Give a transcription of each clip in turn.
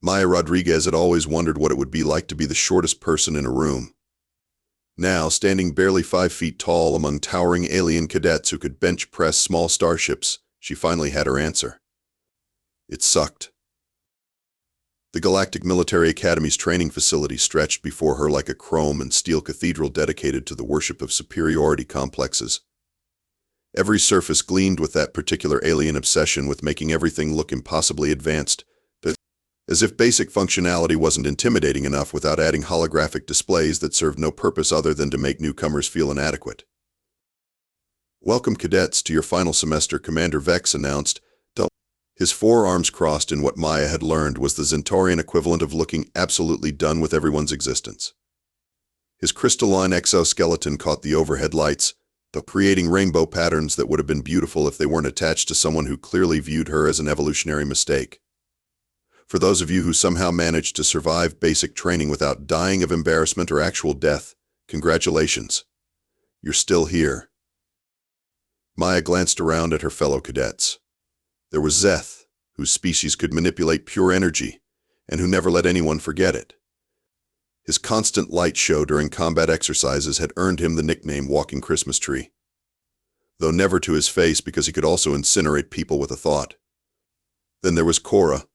Maya Rodriguez had always wondered what it would be like to be the shortest person in a room. Now, standing barely 5 feet tall among towering alien cadets who could bench press small starships, she finally had her answer. It sucked. The Galactic Military Academy's training facility stretched before her like a chrome and steel cathedral dedicated to the worship of superiority complexes. Every surface gleamed with that particular alien obsession with making everything look impossibly advanced, as if basic functionality wasn't intimidating enough without adding holographic displays that served no purpose other than to make newcomers feel inadequate. "Welcome, cadets, to your final semester," Commander Vex announced, his forearms crossed in what Maya had learned was the Centaurian equivalent of looking absolutely done with everyone's existence. His crystalline exoskeleton caught the overhead lights, creating rainbow patterns that would have been beautiful if they weren't attached to someone who clearly viewed her as an evolutionary mistake. For those of you who somehow managed to survive basic training without dying of embarrassment or actual death, congratulations. You're still here. Maya glanced around at her fellow cadets. There was Zeth, whose species could manipulate pure energy, and who never let anyone forget it. His constant light show during combat exercises had earned him the nickname Walking Christmas Tree, though never to his face because he could also incinerate people with a thought. Then there was Cora,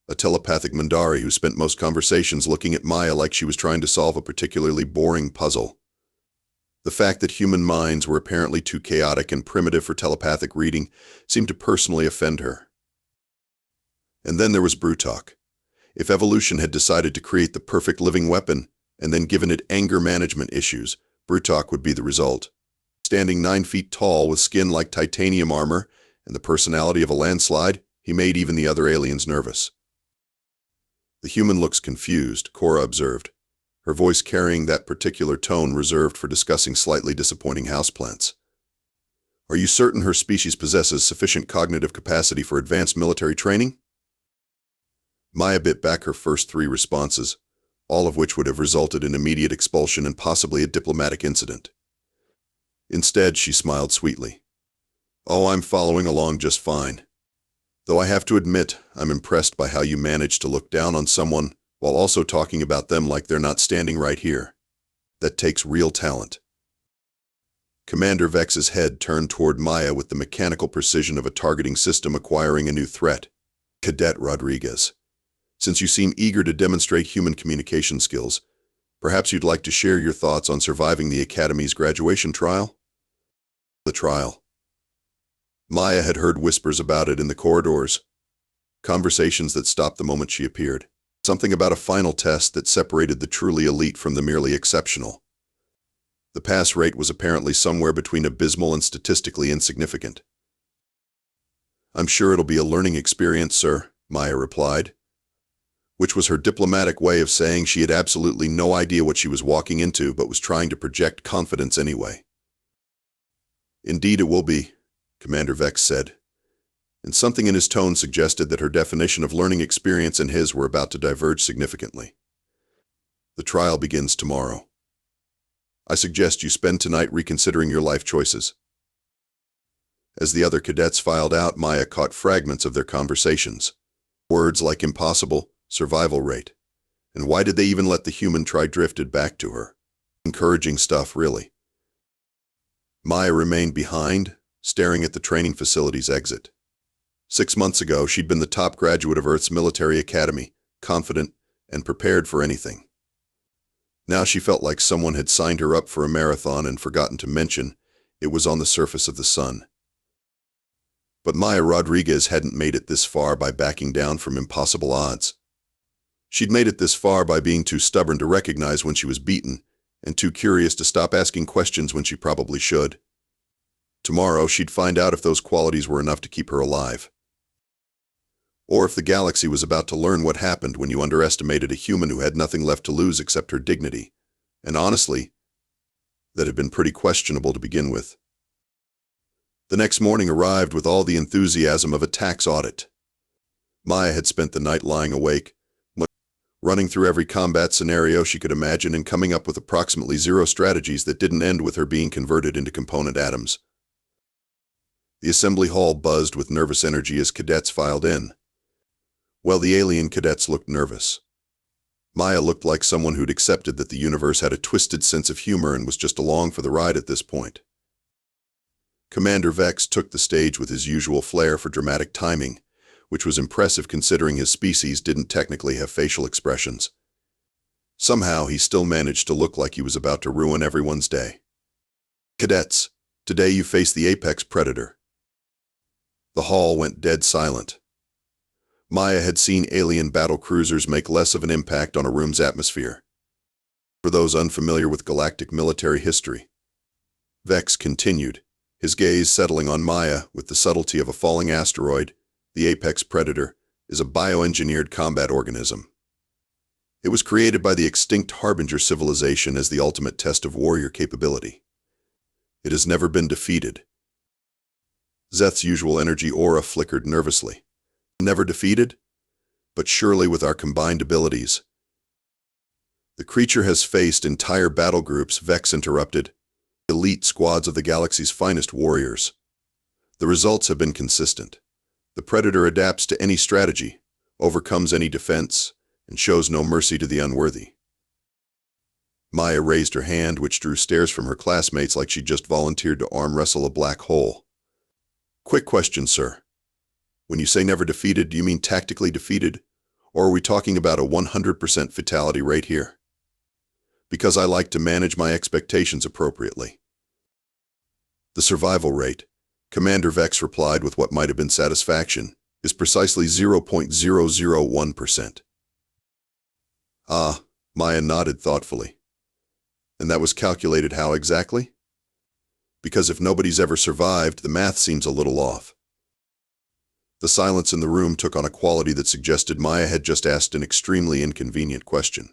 a telepathic Mandari who spent most conversations looking at Maya like she was trying to solve a particularly boring puzzle. The fact that human minds were apparently too chaotic and primitive for telepathic reading seemed to personally offend her. And then there was Brutok. If evolution had decided to create the perfect living weapon, and then given it anger management issues, Brutok would be the result. Standing 9 feet tall with skin like titanium armor and the personality of a landslide, he made even the other aliens nervous. "The human looks confused," Cora observed, her voice carrying that particular tone reserved for discussing slightly disappointing houseplants. "Are you certain her species possesses sufficient cognitive capacity for advanced military training?" Maya bit back her first 3 responses, all of which would have resulted in immediate expulsion and possibly a diplomatic incident. Instead, she smiled sweetly. "Oh, I'm following along just fine. Though I have to admit, I'm impressed by how you managed to look down on someone while also talking about them like they're not standing right here. That takes real talent." Commander Vex's head turned toward Maya with the mechanical precision of a targeting system acquiring a new threat. "Cadet Rodriguez, since you seem eager to demonstrate human communication skills, perhaps you'd like to share your thoughts on surviving the Academy's graduation trial?" The trial. Maya had heard whispers about it in the corridors, conversations that stopped the moment she appeared. Something about a final test that separated the truly elite from the merely exceptional. The pass rate was apparently somewhere between abysmal and statistically insignificant. "I'm sure it'll be a learning experience, sir," Maya replied, which was her diplomatic way of saying she had absolutely no idea what she was walking into but was trying to project confidence anyway. "Indeed it will be," Commander Vex said, and something in his tone suggested that her definition of learning experience and his were about to diverge significantly. "The trial begins tomorrow. I suggest you spend tonight reconsidering your life choices." As the other cadets filed out, Maya caught fragments of their conversations. Words like impossible, survival rate, and why did they even let the human try drifted back to her. Encouraging stuff, really. Maya remained behind, staring at the training facility's exit. 6 months ago, she'd been the top graduate of Earth's military academy, confident and prepared for anything. Now she felt like someone had signed her up for a marathon and forgotten to mention it was on the surface of the sun. But Maya Rodriguez hadn't made it this far by backing down from impossible odds. She'd made it this far by being too stubborn to recognize when she was beaten, and too curious to stop asking questions when she probably should. Tomorrow, she'd find out if those qualities were enough to keep her alive. Or if the galaxy was about to learn what happened when you underestimated a human who had nothing left to lose except her dignity. And honestly, that had been pretty questionable to begin with. The next morning arrived with all the enthusiasm of a tax audit. Maya had spent the night lying awake, running through every combat scenario she could imagine and coming up with approximately 0 strategies that didn't end with her being converted into component atoms. The assembly hall buzzed with nervous energy as cadets filed in. Well, the alien cadets looked nervous. Maya looked like someone who'd accepted that the universe had a twisted sense of humor and was just along for the ride at this point. Commander Vex took the stage with his usual flair for dramatic timing, which was impressive considering his species didn't technically have facial expressions. Somehow, he still managed to look like he was about to ruin everyone's day. Cadets, today you face the apex predator. The hall went dead silent. Maya had seen alien battle cruisers make less of an impact on a room's atmosphere. For those unfamiliar with galactic military history, Vex continued, his gaze settling on Maya with the subtlety of a falling asteroid. The apex predator is a bioengineered combat organism. It was created by the extinct Harbinger civilization as the ultimate test of warrior capability. It has never been defeated. Zeth's usual energy aura flickered nervously. Never defeated? But surely with our combined abilities. The creature has faced entire battle groups, Vex interrupted. Elite squads of the galaxy's finest warriors. The results have been consistent. The predator adapts to any strategy, overcomes any defense, and shows no mercy to the unworthy. Maya raised her hand, which drew stares from her classmates like she just volunteered to arm wrestle a black hole. Quick question, sir. When you say never defeated, do you mean tactically defeated? Or are we talking about a 100% fatality rate here? Because I like to manage my expectations appropriately. The survival rate, Commander Vex replied with what might have been satisfaction, is precisely 0.001%. Ah, Maya nodded thoughtfully. And that was calculated how exactly? Because if nobody's ever survived, the math seems a little off. The silence in the room took on a quality that suggested Maya had just asked an extremely inconvenient question.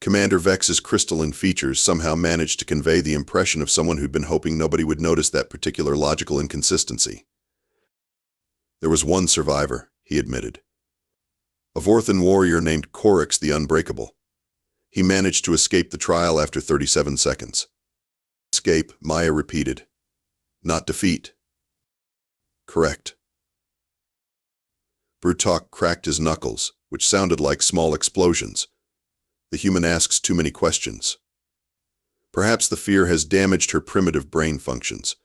Commander Vex's crystalline features somehow managed to convey the impression of someone who'd been hoping nobody would notice that particular logical inconsistency. There was one survivor, he admitted. A Vorthan warrior named Korix the Unbreakable. He managed to escape the trial after 37 seconds. Escape, Maya repeated. Not defeat. Correct. Brutok cracked his knuckles, which sounded like small explosions. The human asks too many questions. Perhaps the fear has damaged her primitive brain functions.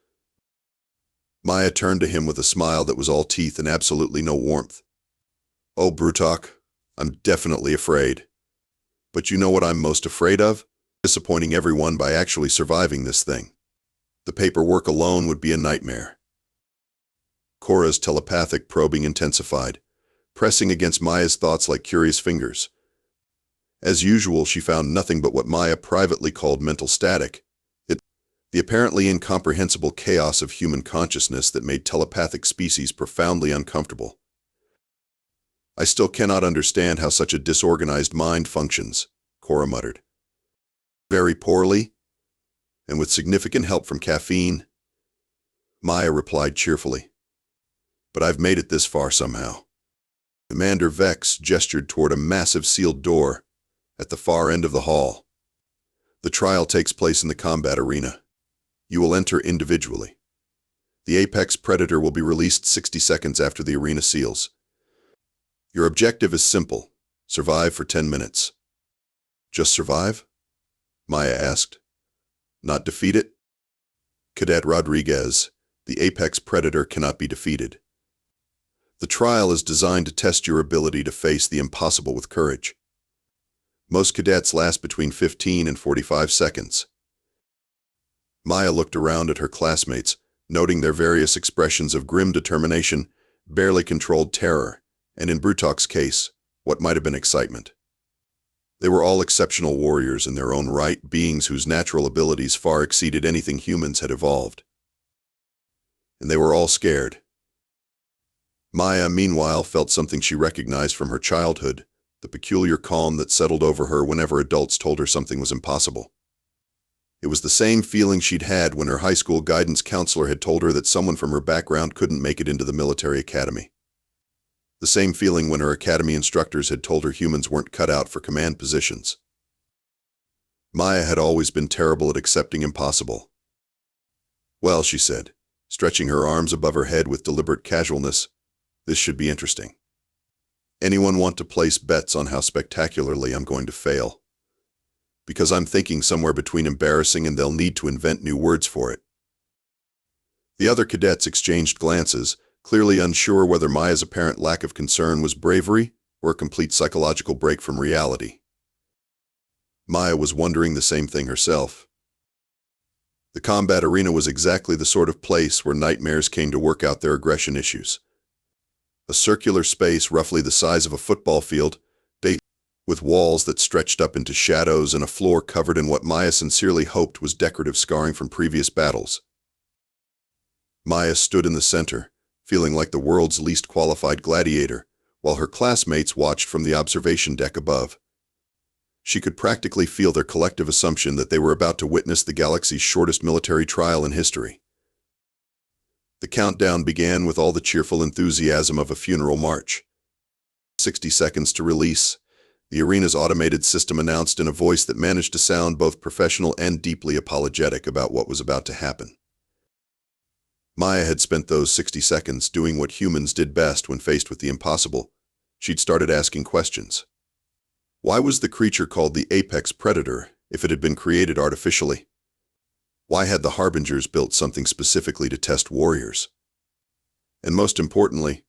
Maya turned to him with a smile that was all teeth and absolutely no warmth. Oh, Brutok, I'm definitely afraid. But you know what I'm most afraid of? Disappointing everyone by actually surviving this thing. The paperwork alone would be a nightmare. Cora's telepathic probing intensified, pressing against Maya's thoughts like curious fingers. As usual, she found nothing but what Maya privately called mental static, the apparently incomprehensible chaos of human consciousness that made telepathic species profoundly uncomfortable. I still cannot understand how such a disorganized mind functions, Cora muttered. Very poorly, and with significant help from caffeine, Maya replied cheerfully. But I've made it this far somehow. Commander Vex gestured toward a massive sealed door at the far end of the hall. The trial takes place in the combat arena. You will enter individually. The apex predator will be released 60 seconds after the arena seals. Your objective is simple. Survive for 10 minutes. Just survive? Maya asked. Not defeat it? Cadet Rodriguez, the apex predator cannot be defeated. The trial is designed to test your ability to face the impossible with courage. Most cadets last between 15 and 45 seconds. Maya looked around at her classmates, noting their various expressions of grim determination, barely controlled terror, and in Brutok's case, what might have been excitement. They were all exceptional warriors in their own right, beings whose natural abilities far exceeded anything humans had evolved. And they were all scared. Maya, meanwhile, felt something she recognized from her childhood, the peculiar calm that settled over her whenever adults told her something was impossible. It was the same feeling she'd had when her high school guidance counselor had told her that someone from her background couldn't make it into the military academy. The same feeling when her academy instructors had told her humans weren't cut out for command positions. Maya had always been terrible at accepting impossible. Well, she said, stretching her arms above her head with deliberate casualness, this should be interesting. Anyone want to place bets on how spectacularly I'm going to fail? Because I'm thinking somewhere between embarrassing and they'll need to invent new words for it. The other cadets exchanged glances, clearly unsure whether Maya's apparent lack of concern was bravery or a complete psychological break from reality. Maya was wondering the same thing herself. The combat arena was exactly the sort of place where nightmares came to work out their aggression issues. A circular space roughly the size of a football field, with walls that stretched up into shadows and a floor covered in what Maya sincerely hoped was decorative scarring from previous battles. Maya stood in the center, feeling like the world's least qualified gladiator, while her classmates watched from the observation deck above. She could practically feel their collective assumption that they were about to witness the galaxy's shortest military trial in history. The countdown began with all the cheerful enthusiasm of a funeral march. 60 seconds to release, the arena's automated system announced in a voice that managed to sound both professional and deeply apologetic about what was about to happen. Maya had spent those 60 seconds doing what humans did best when faced with the impossible. She'd started asking questions. Why was the creature called the apex predator if it had been created artificially? Why had the Harbingers built something specifically to test warriors? And most importantly,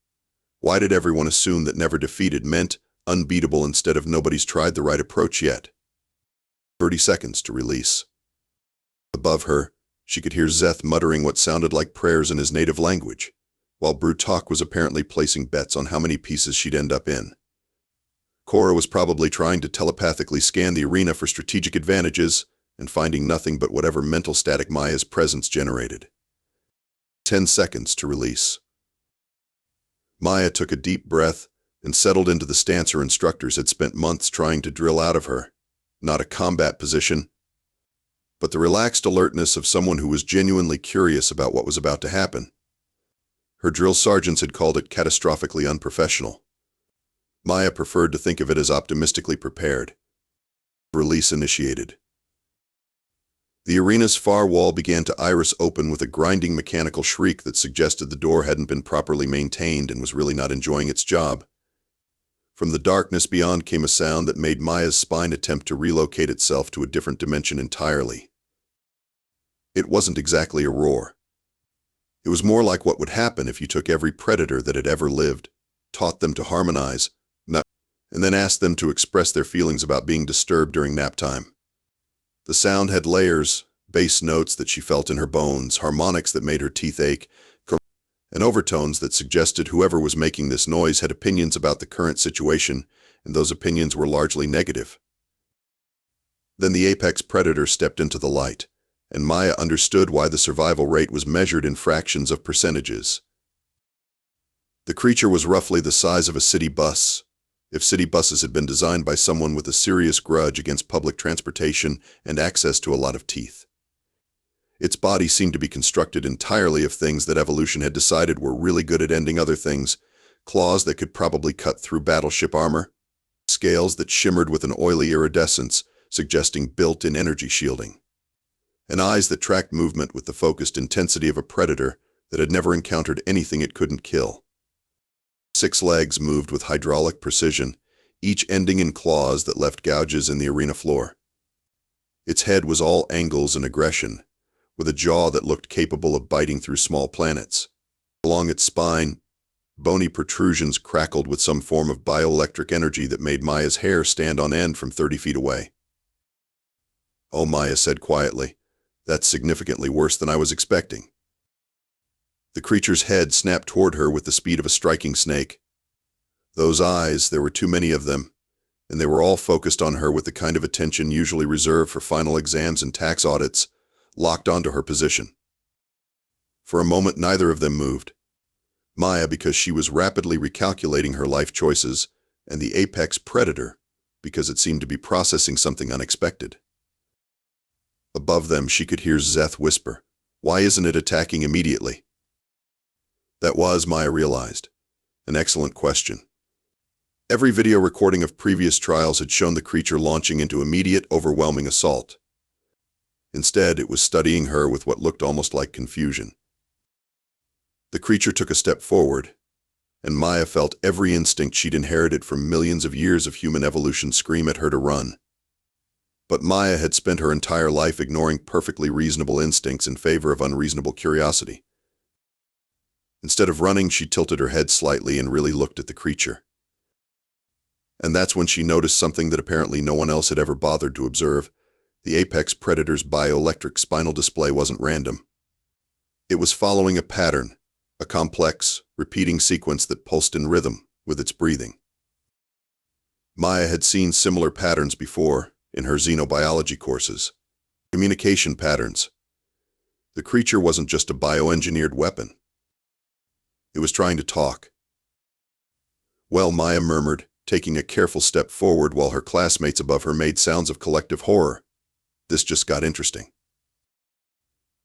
why did everyone assume that never defeated meant unbeatable instead of nobody's tried the right approach yet? 30 seconds to release. Above her, she could hear Zeth muttering what sounded like prayers in his native language, while Brutok was apparently placing bets on how many pieces she'd end up in. Cora was probably trying to telepathically scan the arena for strategic advantages and finding nothing but whatever mental static Maya's presence generated. 10 seconds to release. Maya took a deep breath and settled into the stance her instructors had spent months trying to drill out of her. Not a combat position, but the relaxed alertness of someone who was genuinely curious about what was about to happen. Her drill sergeants had called it catastrophically unprofessional. Maya preferred to think of it as optimistically prepared. Release initiated. The arena's far wall began to iris open with a grinding mechanical shriek that suggested the door hadn't been properly maintained and was really not enjoying its job. From the darkness beyond came a sound that made Maya's spine attempt to relocate itself to a different dimension entirely. It wasn't exactly a roar. It was more like what would happen if you took every predator that had ever lived, taught them to harmonize, and then asked them to express their feelings about being disturbed during nap time. The sound had layers, bass notes that she felt in her bones, harmonics that made her teeth ache, and overtones that suggested whoever was making this noise had opinions about the current situation, and those opinions were largely negative. Then the apex predator stepped into the light, and Maya understood why the survival rate was measured in fractions of percentages. The creature was roughly the size of a city bus, if city buses had been designed by someone with a serious grudge against public transportation and access to a lot of teeth. Its body seemed to be constructed entirely of things that evolution had decided were really good at ending other things: claws that could probably cut through battleship armor, scales that shimmered with an oily iridescence, suggesting built-in energy shielding, and eyes that tracked movement with the focused intensity of a predator that had never encountered anything it couldn't kill. 6 legs moved with hydraulic precision, each ending in claws that left gouges in the arena floor. Its head was all angles and aggression, with a jaw that looked capable of biting through small planets. Along its spine, bony protrusions crackled with some form of bioelectric energy that made Maya's hair stand on end from 30 feet away. "Oh," Maya said quietly, "that's significantly worse than I was expecting." The creature's head snapped toward her with the speed of a striking snake. Those eyes, there were too many of them, and they were all focused on her with the kind of attention usually reserved for final exams and tax audits, locked onto her position. For a moment, neither of them moved. Maya, because she was rapidly recalculating her life choices, and the apex predator, because it seemed to be processing something unexpected. Above them, she could hear Zeth whisper, "Why isn't it attacking immediately?" That was, Maya realized, an excellent question. Every video recording of previous trials had shown the creature launching into immediate, overwhelming assault. Instead, it was studying her with what looked almost like confusion. The creature took a step forward, and Maya felt every instinct she'd inherited from millions of years of human evolution scream at her to run. But Maya had spent her entire life ignoring perfectly reasonable instincts in favor of unreasonable curiosity. Instead of running, she tilted her head slightly and really looked at the creature. And that's when she noticed something that apparently no one else had ever bothered to observe. The apex predator's bioelectric spinal display wasn't random. It was following a pattern, a complex, repeating sequence that pulsed in rhythm with its breathing. Maya had seen similar patterns before in her xenobiology courses. Communication patterns. The creature wasn't just a bioengineered weapon. It was trying to talk. Well, Maya murmured, taking a careful step forward while her classmates above her made sounds of collective horror. This just got interesting.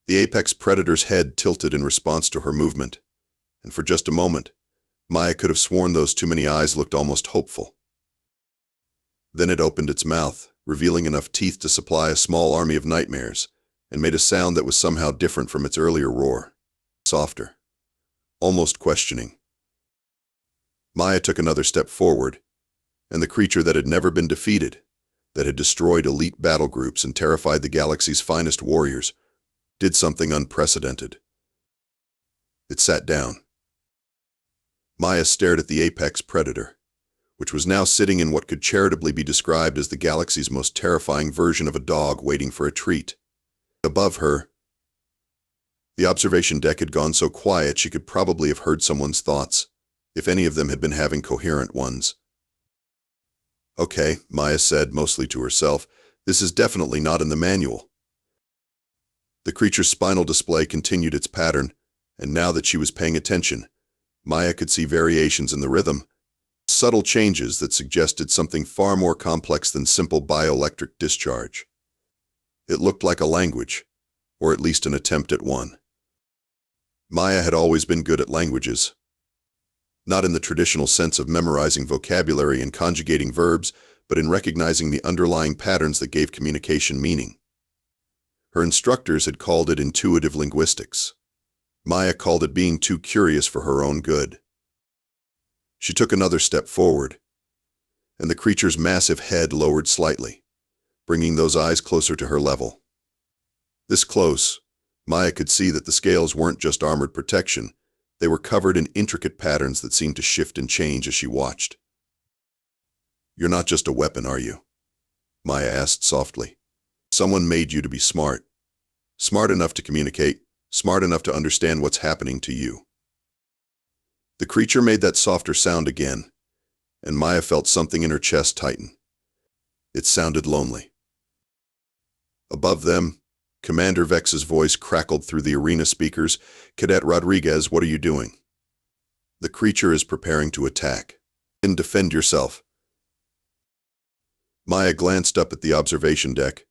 The apex predator's head tilted in response to her movement, and for just a moment, Maya could have sworn those too many eyes looked almost hopeful. Then it opened its mouth, revealing enough teeth to supply a small army of nightmares, and made a sound that was somehow different from its earlier roar. Softer. Almost questioning. Maya took another step forward, and the creature that had never been defeated, that had destroyed elite battle groups and terrified the galaxy's finest warriors, did something unprecedented. It sat down. Maya stared at the apex predator, which was now sitting in what could charitably be described as the galaxy's most terrifying version of a dog waiting for a treat. Above her, the observation deck had gone so quiet she could probably have heard someone's thoughts, if any of them had been having coherent ones. Okay, Maya said, mostly to herself, this is definitely not in the manual. The creature's spinal display continued its pattern, and now that she was paying attention, Maya could see variations in the rhythm, subtle changes that suggested something far more complex than simple bioelectric discharge. It looked like a language, or at least an attempt at one. Maya had always been good at languages. Not in the traditional sense of memorizing vocabulary and conjugating verbs, but in recognizing the underlying patterns that gave communication meaning. Her instructors had called it intuitive linguistics. Maya called it being too curious for her own good. She took another step forward, and the creature's massive head lowered slightly, bringing those eyes closer to her level. This close, Maya could see that the scales weren't just armored protection, they were covered in intricate patterns that seemed to shift and change as she watched. "You're not just a weapon, are you?" Maya asked softly. "Someone made you to be smart. Smart enough to communicate, smart enough to understand what's happening to you." The creature made that softer sound again, and Maya felt something in her chest tighten. It sounded lonely. Above them, Commander Vex's voice crackled through the arena speakers. "Cadet Rodriguez, what are you doing?" "The creature is preparing to attack. And defend yourself." Maya glanced up at the observation deck,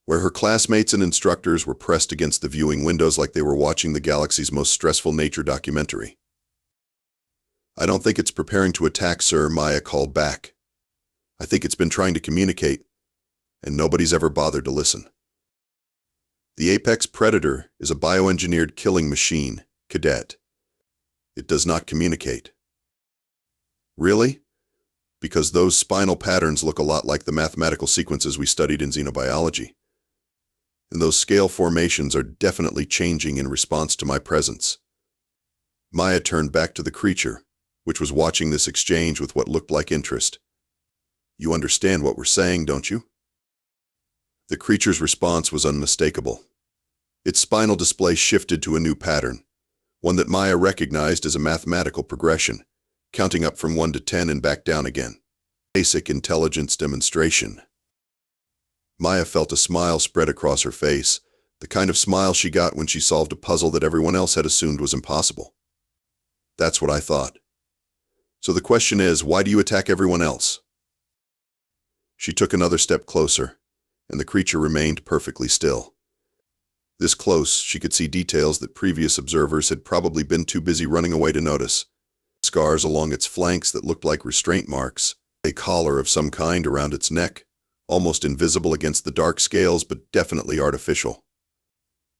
where her classmates and instructors were pressed against the viewing windows like they were watching the galaxy's most stressful nature documentary. "I don't think it's preparing to attack, sir," Maya called back. "I think it's been trying to communicate, and nobody's ever bothered to listen." The apex predator is a bioengineered killing machine, cadet. It does not communicate. Really? Because those spinal patterns look a lot like the mathematical sequences we studied in xenobiology. And those scale formations are definitely changing in response to my presence. Maya turned back to the creature, which was watching this exchange with what looked like interest. "You understand what we're saying, don't you?" The creature's response was unmistakable. Its spinal display shifted to a new pattern, one that Maya recognized as a mathematical progression, counting up from 1 to 10 and back down again. Basic intelligence demonstration. Maya felt a smile spread across her face, the kind of smile she got when she solved a puzzle that everyone else had assumed was impossible. "That's what I thought. So the question is, why do you attack everyone else?" She took another step closer, and the creature remained perfectly still. This close, she could see details that previous observers had probably been too busy running away to notice. Scars along its flanks that looked like restraint marks, a collar of some kind around its neck, almost invisible against the dark scales but definitely artificial.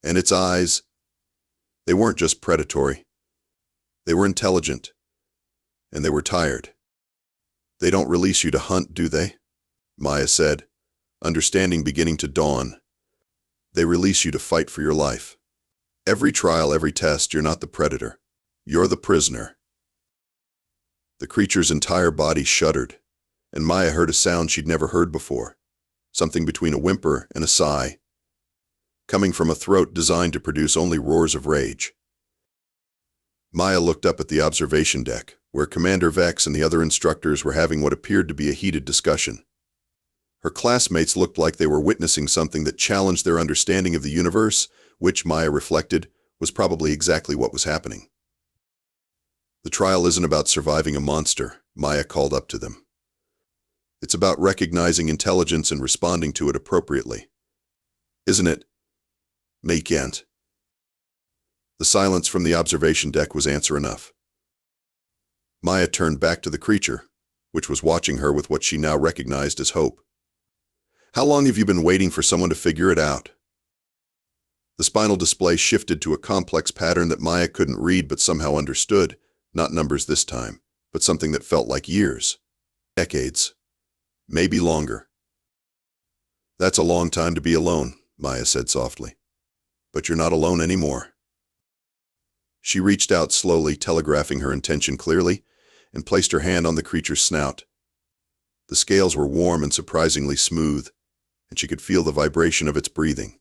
And its eyes, they weren't just predatory. They were intelligent, And they were tired. They don't release you to hunt, do they? Maya said, understanding beginning to dawn. They release you to fight for your life. Every trial, every test, you're not the predator. You're the prisoner. The creature's entire body shuddered, and Maya heard a sound she'd never heard before, something between a whimper and a sigh, coming from a throat designed to produce only roars of rage. Maya looked up at the observation deck, where Commander Vex and the other instructors were having what appeared to be a heated discussion. Her classmates looked like they were witnessing something that challenged their understanding of the universe, which, Maya reflected, was probably exactly what was happening. The trial isn't about surviving a monster, Maya called up to them. It's about recognizing intelligence and responding to it appropriately. Isn't it? Kent. The silence from the observation deck was answer enough. Maya turned back to the creature, which was watching her with what she now recognized as hope. How long have you been waiting for someone to figure it out? The spinal display shifted to a complex pattern that Maya couldn't read but somehow understood, not numbers this time, but something that felt like years. Decades. Maybe longer. That's a long time to be alone, Maya said softly. But you're not alone anymore. She reached out slowly, telegraphing her intention clearly, and placed her hand on the creature's snout. The scales were warm and surprisingly smooth, and she could feel the vibration of its breathing.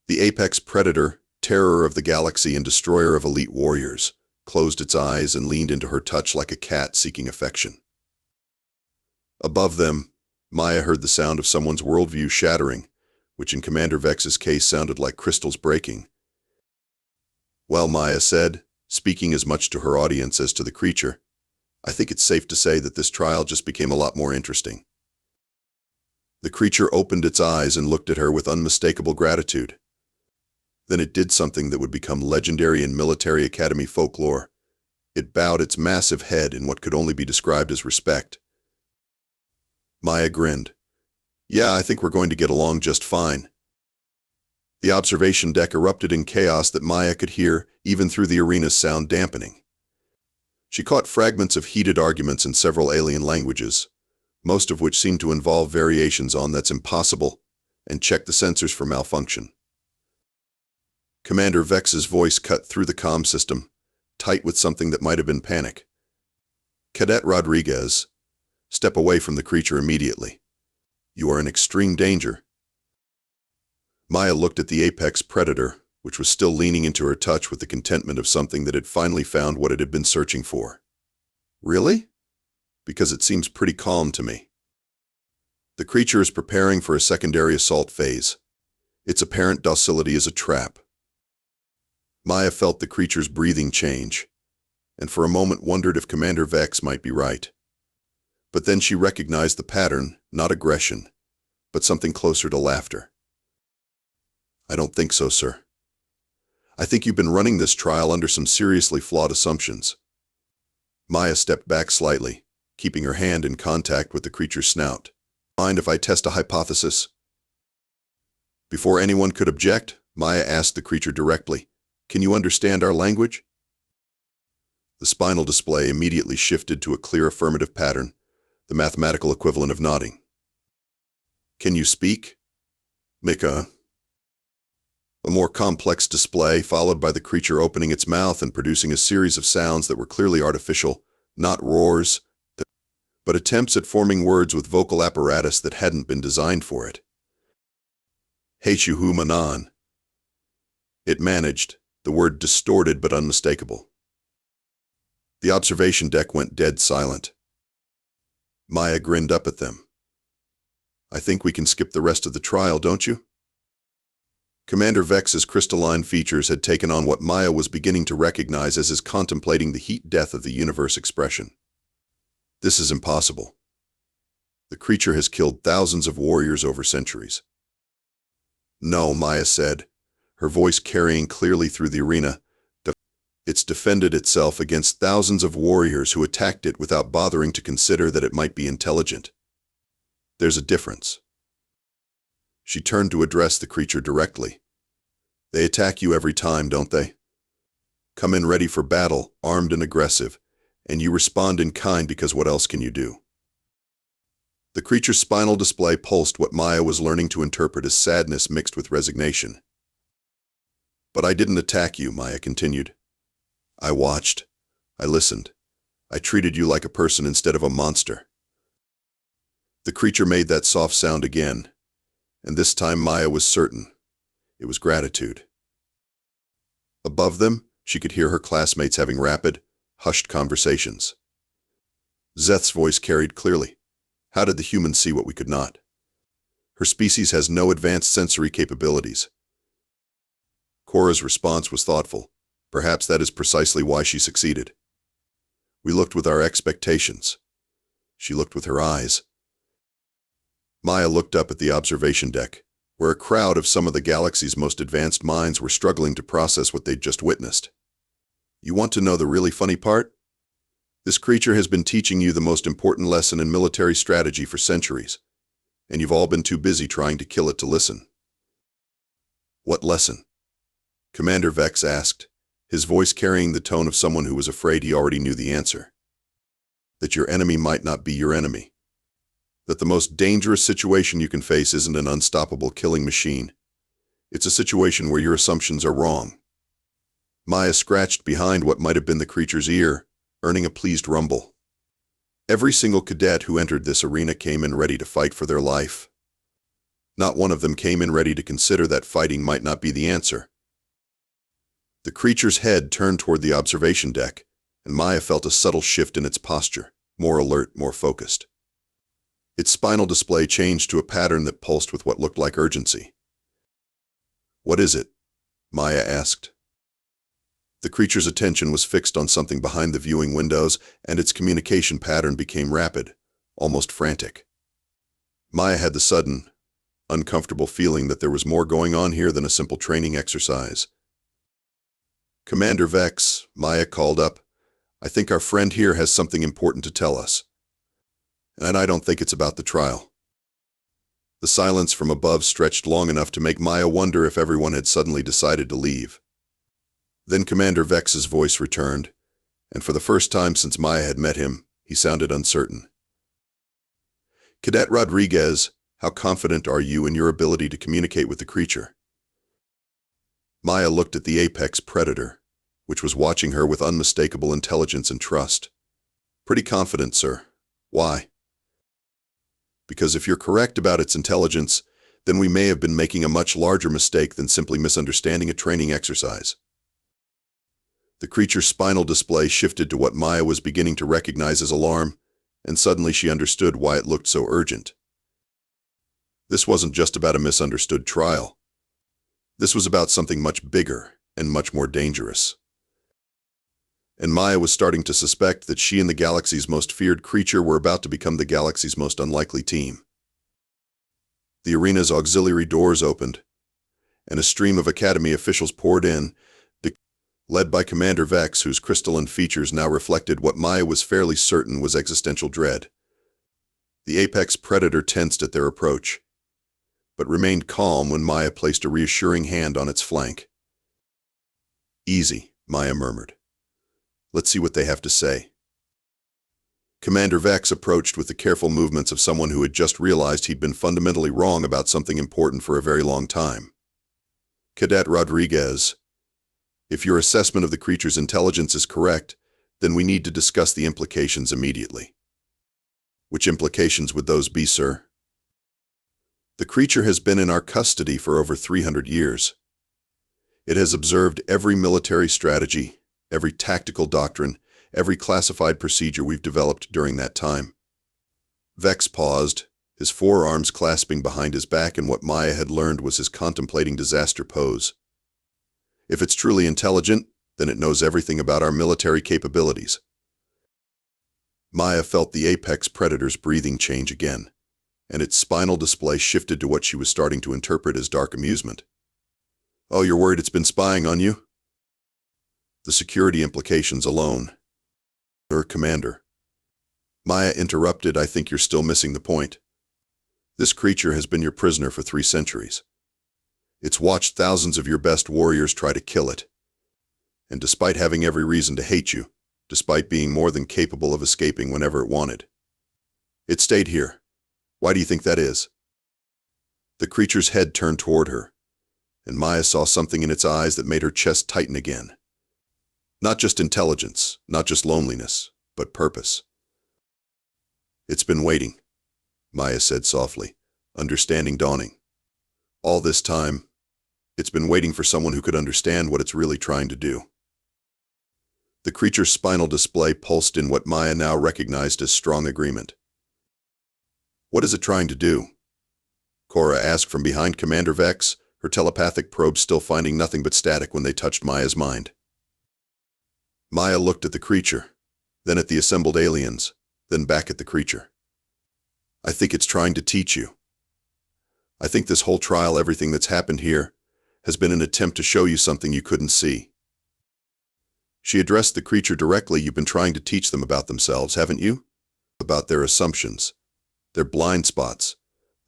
The apex predator, terror of the galaxy and destroyer of elite warriors, closed its eyes and leaned into her touch like a cat seeking affection. Above them, Maya heard the sound of someone's worldview shattering, which in Commander Vex's case sounded like crystals breaking. Well, Maya said, speaking as much to her audience as to the creature, I think it's safe to say that this trial just became a lot more interesting. The creature opened its eyes and looked at her with unmistakable gratitude. Then it did something that would become legendary in military academy folklore. It bowed its massive head in what could only be described as respect. Maya grinned. Yeah, I think we're going to get along just fine. The observation deck erupted in chaos that Maya could hear, even through the arena's sound dampening. She caught fragments of heated arguments in several alien languages, most of which seemed to involve variations on "that's impossible," and checked the sensors for malfunction. Commander Vex's voice cut through the comm system, tight with something that might have been panic. Cadet Rodriguez, step away from the creature immediately. You are in extreme danger. Maya looked at the apex predator, which was still leaning into her touch with the contentment of something that had finally found what it had been searching for. Really? Because it seems pretty calm to me. The creature is preparing for a secondary assault phase. Its apparent docility is a trap. Maya felt the creature's breathing change, and for a moment wondered if Commander Vex might be right. But then she recognized the pattern, not aggression, but something closer to laughter. I don't think so, sir. I think you've been running this trial under some seriously flawed assumptions. Maya stepped back slightly, keeping her hand in contact with the creature's snout. Mind if I test a hypothesis? Before anyone could object, Maya asked the creature directly, Can you understand our language? The spinal display immediately shifted to a clear affirmative pattern, the mathematical equivalent of nodding. Can you speak? Mika. A more complex display, followed by the creature opening its mouth and producing a series of sounds that were clearly artificial, not roars, but attempts at forming words with vocal apparatus that hadn't been designed for it. Heishuhu Manan. It managed, the word distorted but unmistakable. The observation deck went dead silent. Maya grinned up at them. I think we can skip the rest of the trial, don't you? Commander Vex's crystalline features had taken on what Maya was beginning to recognize as his contemplating the heat death of the universe expression. This is impossible. The creature has killed thousands of warriors over centuries. No, Maya said, her voice carrying clearly through the arena. It's defended itself against thousands of warriors who attacked it without bothering to consider that it might be intelligent. There's a difference. She turned to address the creature directly. They attack you every time, don't they? Come in ready for battle, armed and aggressive, And you respond in kind because what else can you do? The creature's spinal display pulsed what Maya was learning to interpret as sadness mixed with resignation. But I didn't attack you, Maya continued. I watched. I listened. I treated you like a person instead of a monster. The creature made that soft sound again, and this time Maya was certain. It was gratitude. Above them, she could hear her classmates having rapid, hushed conversations. Zeth's voice carried clearly. How did the humans see what we could not? Her species has no advanced sensory capabilities. Cora's response was thoughtful. Perhaps that is precisely why she succeeded. We looked with our expectations. She looked with her eyes. Maya looked up at the observation deck, where a crowd of some of the galaxy's most advanced minds were struggling to process what they'd just witnessed. You want to know the really funny part? This creature has been teaching you the most important lesson in military strategy for centuries, and you've all been too busy trying to kill it to listen. What lesson? Commander Vex asked, his voice carrying the tone of someone who was afraid he already knew the answer. That your enemy might not be your enemy. That the most dangerous situation you can face isn't an unstoppable killing machine. It's a situation where your assumptions are wrong. Maya scratched behind what might have been the creature's ear, earning a pleased rumble. Every single cadet who entered this arena came in ready to fight for their life. Not one of them came in ready to consider that fighting might not be the answer. The creature's head turned toward the observation deck, and Maya felt a subtle shift in its posture, more alert, more focused. Its spinal display changed to a pattern that pulsed with what looked like urgency. What is it? Maya asked. The creature's attention was fixed on something behind the viewing windows, and its communication pattern became rapid, almost frantic. Maya had the sudden, uncomfortable feeling that there was more going on here than a simple training exercise. Commander Vex, Maya called up, I think our friend here has something important to tell us. And I don't think it's about the trial. The silence from above stretched long enough to make Maya wonder if everyone had suddenly decided to leave. Then Commander Vex's voice returned, and for the first time since Maya had met him, he sounded uncertain. Cadet Rodriguez, how confident are you in your ability to communicate with the creature? Maya looked at the apex predator, which was watching her with unmistakable intelligence and trust. Pretty confident, sir. Why? Because if you're correct about its intelligence, then we may have been making a much larger mistake than simply misunderstanding a training exercise. The creature's spinal display shifted to what Maya was beginning to recognize as alarm, and suddenly she understood why it looked so urgent. This wasn't just about a misunderstood trial. This was about something much bigger and much more dangerous. And Maya was starting to suspect that she and the galaxy's most feared creature were about to become the galaxy's most unlikely team. The arena's auxiliary doors opened, and a stream of Academy officials poured in, led by Commander Vex, whose crystalline features now reflected what Maya was fairly certain was existential dread. The apex predator tensed at their approach, but remained calm when Maya placed a reassuring hand on its flank. Easy, Maya murmured. Let's see what they have to say. Commander Vex approached with the careful movements of someone who had just realized he'd been fundamentally wrong about something important for a very long time. Cadet Rodriguez, if your assessment of the creature's intelligence is correct, then we need to discuss the implications immediately. Which implications would those be, sir? The creature has been in our custody for over 300 years. It has observed every military strategy, every tactical doctrine, every classified procedure we've developed during that time. Vex paused, his forearms clasping behind his back in what Maya had learned was his contemplating disaster pose. If it's truly intelligent, then it knows everything about our military capabilities. Maya felt the apex predator's breathing change again, and its spinal display shifted to what she was starting to interpret as dark amusement. Oh, you're worried it's been spying on you? The security implications alone. Commander. Maya interrupted, I think you're still missing the point. This creature has been your prisoner for 3 centuries. It's watched thousands of your best warriors try to kill it. And despite having every reason to hate you, despite being more than capable of escaping whenever it wanted. It stayed here. Why do you think that is? The creature's head turned toward her, and Maya saw something in its eyes that made her chest tighten again. Not just intelligence, not just loneliness, but purpose. It's been waiting, Maya said softly, understanding dawning. All this time, it's been waiting for someone who could understand what it's really trying to do. The creature's spinal display pulsed in what Maya now recognized as strong agreement. What is it trying to do? Cora asked from behind Commander Vex, her telepathic probe still finding nothing but static when they touched Maya's mind. Maya looked at the creature, then at the assembled aliens, then back at the creature. I think it's trying to teach you. I think this whole trial, everything that's happened here, has been an attempt to show you something you couldn't see. She addressed the creature directly. You've been trying to teach them about themselves, haven't you? About their assumptions, their blind spots,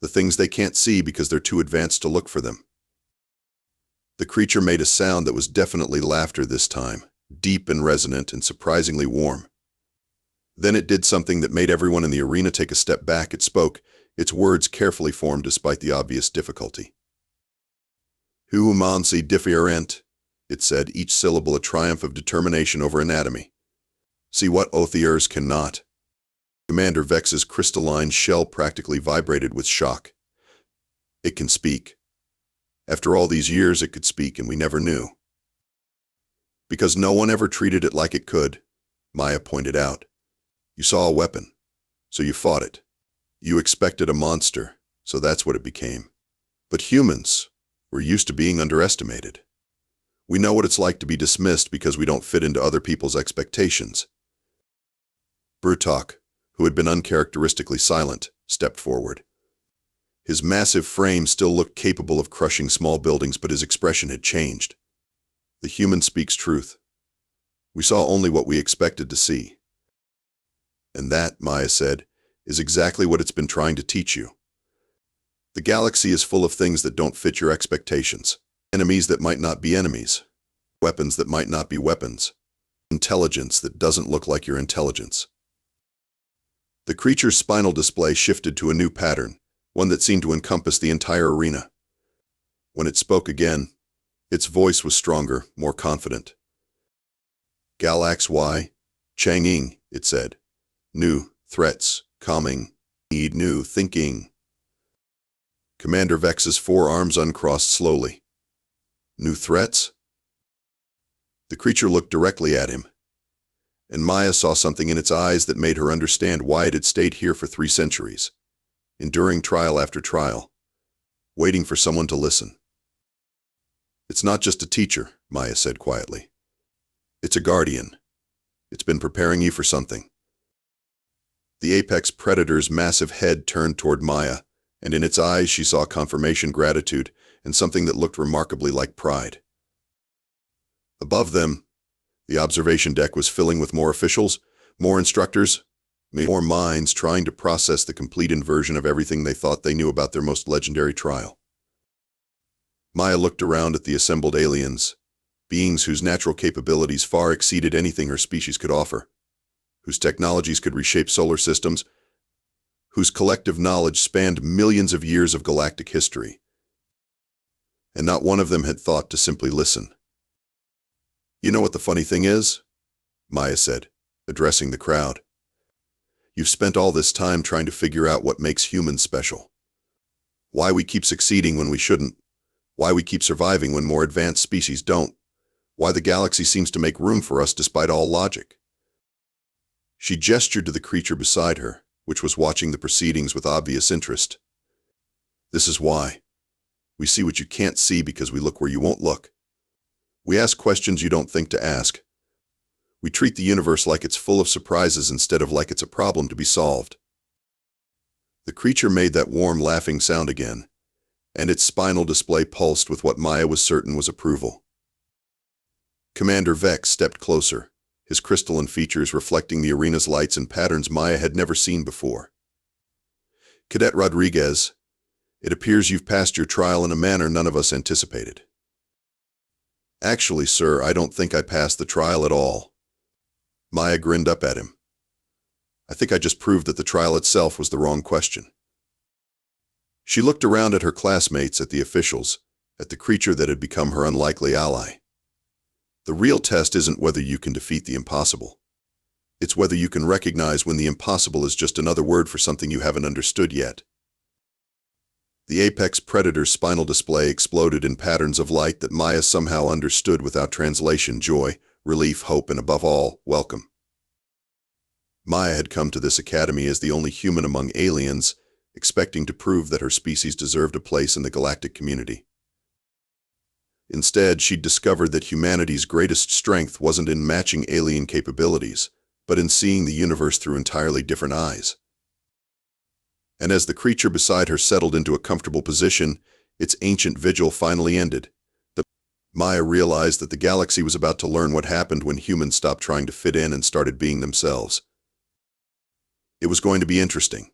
the things they can't see because they're too advanced to look for them. The creature made a sound that was definitely laughter this time, deep and resonant and surprisingly warm. Then it did something that made everyone in the arena take a step back. It spoke, its words carefully formed despite the obvious difficulty. Humansi different, it said, each syllable a triumph of determination over anatomy. See what Othiers cannot. Commander Vex's crystalline shell practically vibrated with shock. It can speak. After all these years it could speak, and we never knew. Because no one ever treated it like it could, Maya pointed out. You saw a weapon, so you fought it. You expected a monster, so that's what it became. But humans, we're used to being underestimated. We know what it's like to be dismissed because we don't fit into other people's expectations. Brutok, who had been uncharacteristically silent, stepped forward. His massive frame still looked capable of crushing small buildings, but his expression had changed. The human speaks truth. We saw only what we expected to see. And that, Maya said, is exactly what it's been trying to teach you. The galaxy is full of things that don't fit your expectations. Enemies that might not be enemies. Weapons that might not be weapons. Intelligence that doesn't look like your intelligence. The creature's spinal display shifted to a new pattern, one that seemed to encompass the entire arena. When it spoke again, its voice was stronger, more confident. Galax Y, Chang'ing, it said. New threats, coming, need new thinking. Commander Vex's forearms uncrossed slowly. New threats? The creature looked directly at him, and Maya saw something in its eyes that made her understand why it had stayed here for 3 centuries, enduring trial after trial, waiting for someone to listen. It's not just a teacher, Maya said quietly. It's a guardian. It's been preparing you for something. The apex predator's massive head turned toward Maya, and in its eyes she saw confirmation, gratitude, and something that looked remarkably like pride. Above them, the observation deck was filling with more officials, more instructors, more minds trying to process the complete inversion of everything they thought they knew about their most legendary trial. Maya looked around at the assembled aliens, beings whose natural capabilities far exceeded anything her species could offer, whose technologies could reshape solar systems, whose collective knowledge spanned millions of years of galactic history. And not one of them had thought to simply listen. You know what the funny thing is? Maya said, addressing the crowd. You've spent all this time trying to figure out what makes humans special. Why we keep succeeding when we shouldn't. Why we keep surviving when more advanced species don't. Why the galaxy seems to make room for us despite all logic. She gestured to the creature beside her, which was watching the proceedings with obvious interest. This is why. We see what you can't see because we look where you won't look. We ask questions you don't think to ask. We treat the universe like it's full of surprises instead of like it's a problem to be solved. The creature made that warm, laughing sound again, and its spinal display pulsed with what Maya was certain was approval. Commander Vex stepped closer, his crystalline features reflecting the arena's lights and patterns Maya had never seen before. Cadet Rodriguez, it appears you've passed your trial in a manner none of us anticipated. Actually, sir, I don't think I passed the trial at all. Maya grinned up at him. I think I just proved that the trial itself was the wrong question. She looked around at her classmates, at the officials, at the creature that had become her unlikely ally. The real test isn't whether you can defeat the impossible. It's whether you can recognize when the impossible is just another word for something you haven't understood yet. The apex predator's spinal display exploded in patterns of light that Maya somehow understood without translation: joy, relief, hope, and above all, welcome. Maya had come to this academy as the only human among aliens, expecting to prove that her species deserved a place in the galactic community. Instead, she'd discovered that humanity's greatest strength wasn't in matching alien capabilities, but in seeing the universe through entirely different eyes. And as the creature beside her settled into a comfortable position, its ancient vigil finally ended. Maya realized that the galaxy was about to learn what happened when humans stopped trying to fit in and started being themselves. It was going to be interesting.